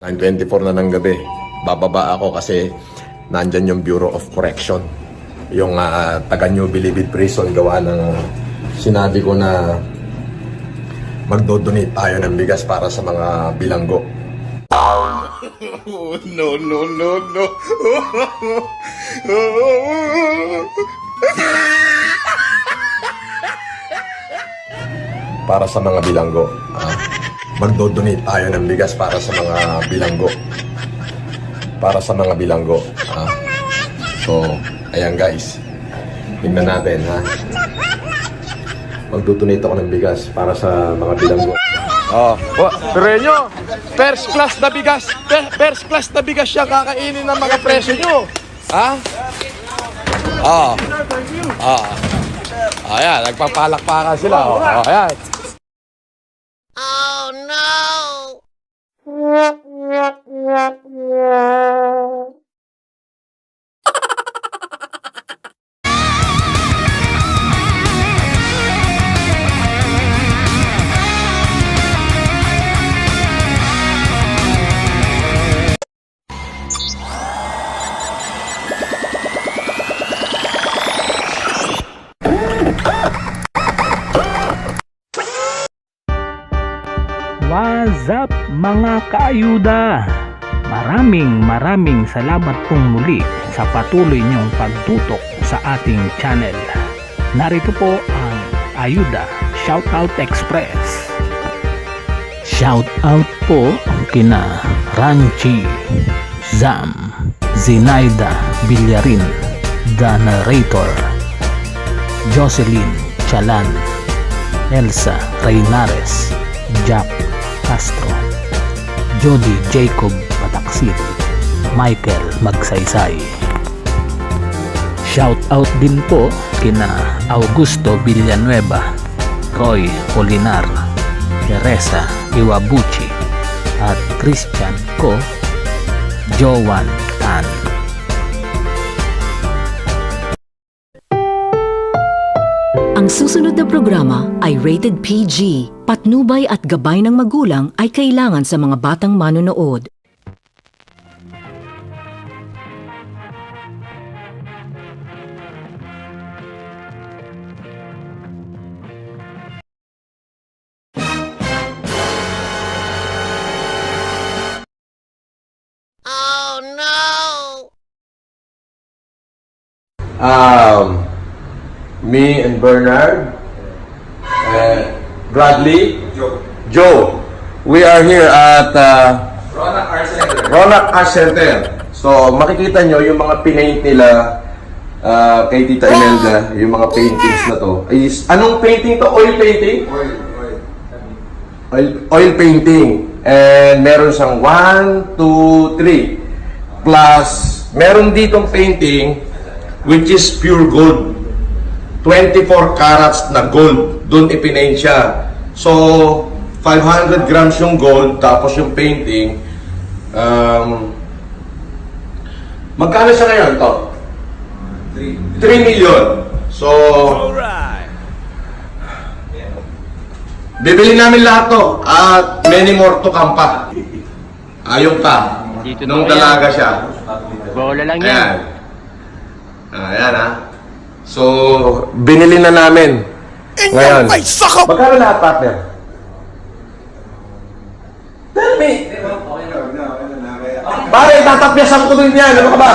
9:24 na ng gabi. Bababa ako kasi nandyan yung Bureau of Correction. Yung taga New Bilibid Prison gawa ng sinabi ko na magdodonate tayo ng bigas para sa mga bilanggo. Oh, no, no, no, no. Para sa mga bilanggo. Magdodonate tayo ng bigas para sa mga bilanggo. Para sa mga bilanggo. So, ayan guys. Tingnan natin, ha. Magdodonate ako ng bigas para sa mga bilanggo. Renyo, first class na bigas. First class na bigas siya kakainin ng mga preso nyo. Ha? Ayan, nagpapalakpakan sila. Ayan. Oh no! What's up mga kaayuda? Maraming salamat pong muli sa patuloy niyong pagtutok sa ating channel. Narito po ang Ayuda Shoutout Express. Shoutout po kina Ranchi, Zam, Zinaida Villarin, The Narrator, Jocelyn Chalan, Elsa Reynares, Jack Castro, Jody Jacob Pataksit, Michael Magsaysay. Shout out din po kina Augusto Villanueva, Roy Polinar, Teresa Iwabuchi at Christian Ko, Joan Tan. Ang susunod na programa ay rated PG. Patnubay at gabay ng magulang ay kailangan sa mga batang manonood. Oh no! Me and Bernard, Bradley, Joe. We are here at Ronak Art Center. So makikita nyo yung mga pinaint nila kay Tita Imelda, yung mga paintings na to. Anong painting to? Oil painting? Oil painting. And meron siyang 1, 2, 3. Plus, meron ditong painting which is pure gold. 24 carats na gold. Doon ipinaint siya. So, 500 grams yung gold, tapos yung painting. Magkano siya ngayon to? 3 million. So, bibili namin lahat to. At many more to come pa. Ayong pa. Nung dalaga siya. Bola lang Ayan. Ayan ha. So, binili na namin. Ngayon. Magkano lahat, partner? Tell me. Pare, tatapyasan ko din yan. Ano ka ba?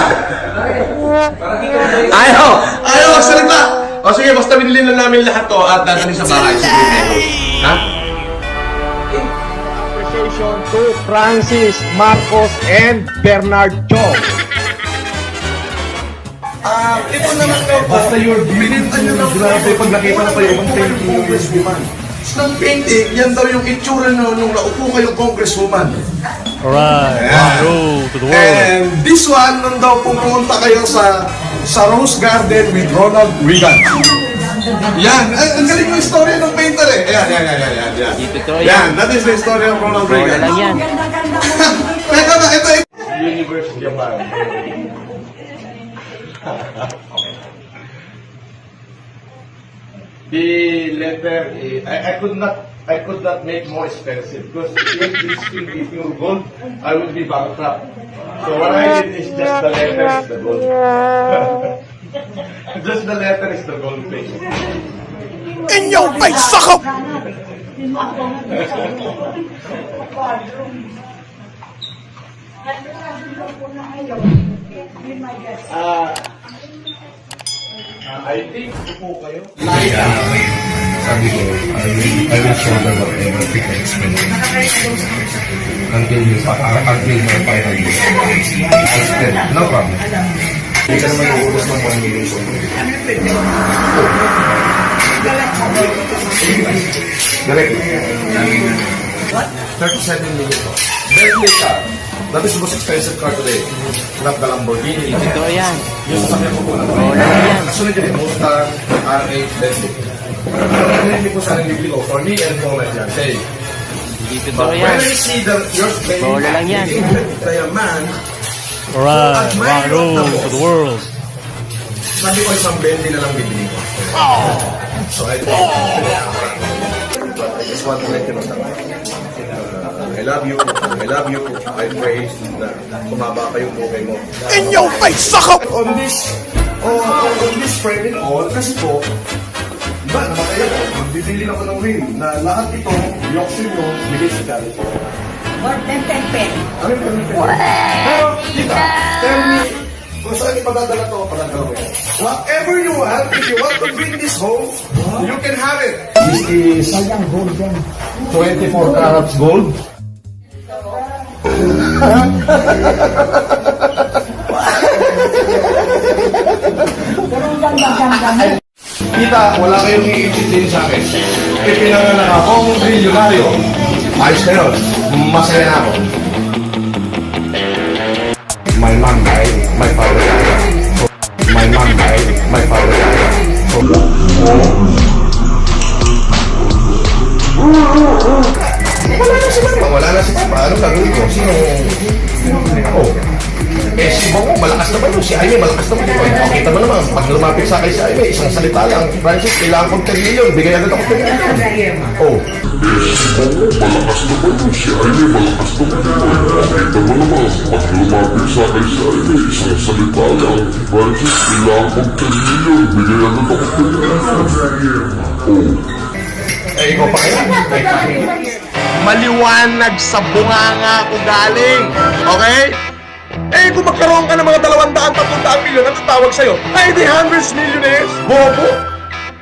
Ayaw, magsalita. O sige, basta binili na namin lahat to at dadali sa bahay. Ha? Appreciation to Francis, Marcos, and Bernard Chong. Ito naman daw. Basta yung binintan nyo lang. Grabe, pag nakita na tayo ng painting ng congresswoman. Ng painting, yan daw yung itsura nung naupo kayong congresswoman. Alright, to the And this one, nung daw pumunta kayo sa Rose Garden with Ronald Reagan. Yan, ang galing yung story ng painter eh. Yan. Yan, that is the story of Ronald Reagan. lang yan. Teka na, ito. University of Japan. The letter, I could not I could not make more expensive because if this will be pure gold, I will be bankrupt. So what I did is just the letter is the gold. Just the letter is the gold plate. In your face, sucker! I think po kayo. Sabi ko, I will shoulder whatever people expect until my final year. I said, no problem. Hindi ka naman uubos ng 1 million so. Direct. 37 million po. Bentley car. That is the most expensive car today. Not the Lamborghini. Ito yan. Yung sasakyan ko po na. Kasunod yung Mustang, R8, Bentley. Hindi po sana nibili ko for me and for my fiancé. Dito But yan. when I see that you're playing Bola lang yan. by a man, Alright, rock and roll for the world. sabi ko isang Bentley na lang bibili ko. So I think, but I just want to let you know that I love you, I pray na tumaba pa yung buhay mo. In your face, sucker! On this frame and all, kasi po, diba, namatay ako, magbibili ako ng ring na lahat ito, yoksin mo, bigay sa dali ko. More than 10 pesos. Ano yung ganun pwede? Pero, kita, tell me, kung saan ipadadala to, padadala ko yan. Whatever you want, if you want to bring this home, you can have it. This is 24 carats gold. Kita, wala kayong iitin sa akin. Ipinanganak akong bilyonaryo. Ayos na yun. Masaya na ako. My mom died, my father died. My mom died, my father died. Wala na si Papa. Ano gagawin ko? Sino? Oh. Eh, si Bongo, malakas naman yun. Si Aimee, malakas naman yun. Kita mo naman, pag lumapit sa akin si Aimee, isang salita lang. Francis, kailangan kong 10 million. Bigay agad ako 10 million. Oh. Malakas naman yun. Si Aimee, malakas naman yun. Kita mo naman, pag lumapit sa akin si Aimee, isang salita lang. Francis, kailangan kong 10 million. Bigay agad ako 10 million. Oh. Eh, ikaw pa kaya? Maliwanag sa bunganga ko galing. Okay? Eh, kung magkaroon ka ng mga 200-300 milyon, ang tatawag sa'yo, ay di hundreds millionaires, bobo.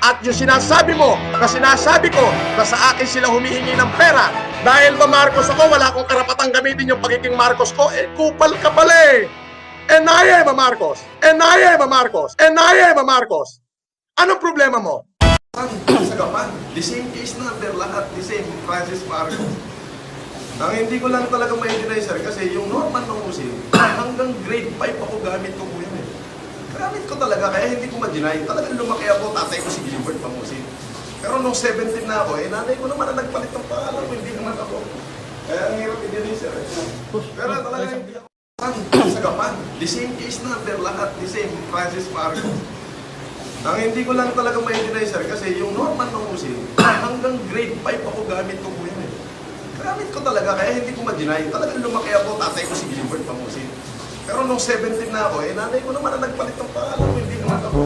At yung sinasabi mo, na sinasabi ko, na sa akin sila humihingi ng pera, dahil ba Marcos ako, wala akong karapatang gamitin yung pagiging Marcos ko, eh, kupal ka pala eh. And I am a Marcos. And I am a Marcos. And I am a Marcos. Anong problema mo? Sa Gapan, the same case number, lahat the same, Francis Marcos. Ang hindi ko lang talaga ma-deny, sir, kasi yung Norman Mangusin, hanggang grade 5 ako gamit ko po yun eh. Gamit ko talaga, kaya hindi ko ma-deny. Talagang lumaki ako, tatay ko si Gilbert Mangusin. Pero nung 17 na ako, eh, nanay ko naman ang nagpalit ng pangalan ko, hindi naman ako. Kaya ang hirap i-deny, sir. Pero talaga hindi ako. Sa Gapan, the same case number, lahat the same, Francis Marcos. Ang hindi ko lang talaga ma-deny, sir, kasi yung Norman Mangusin, hanggang grade 5 ako gamit ko po yun eh. Gamit ko talaga, kaya hindi ko ma-deny. Talagang lumaki ako, tatay ko si Gilbert Mangusin. Pero nung 17 na ako, eh, nanay ko naman ang nagpalit ng pangalan ko, hindi naman ako.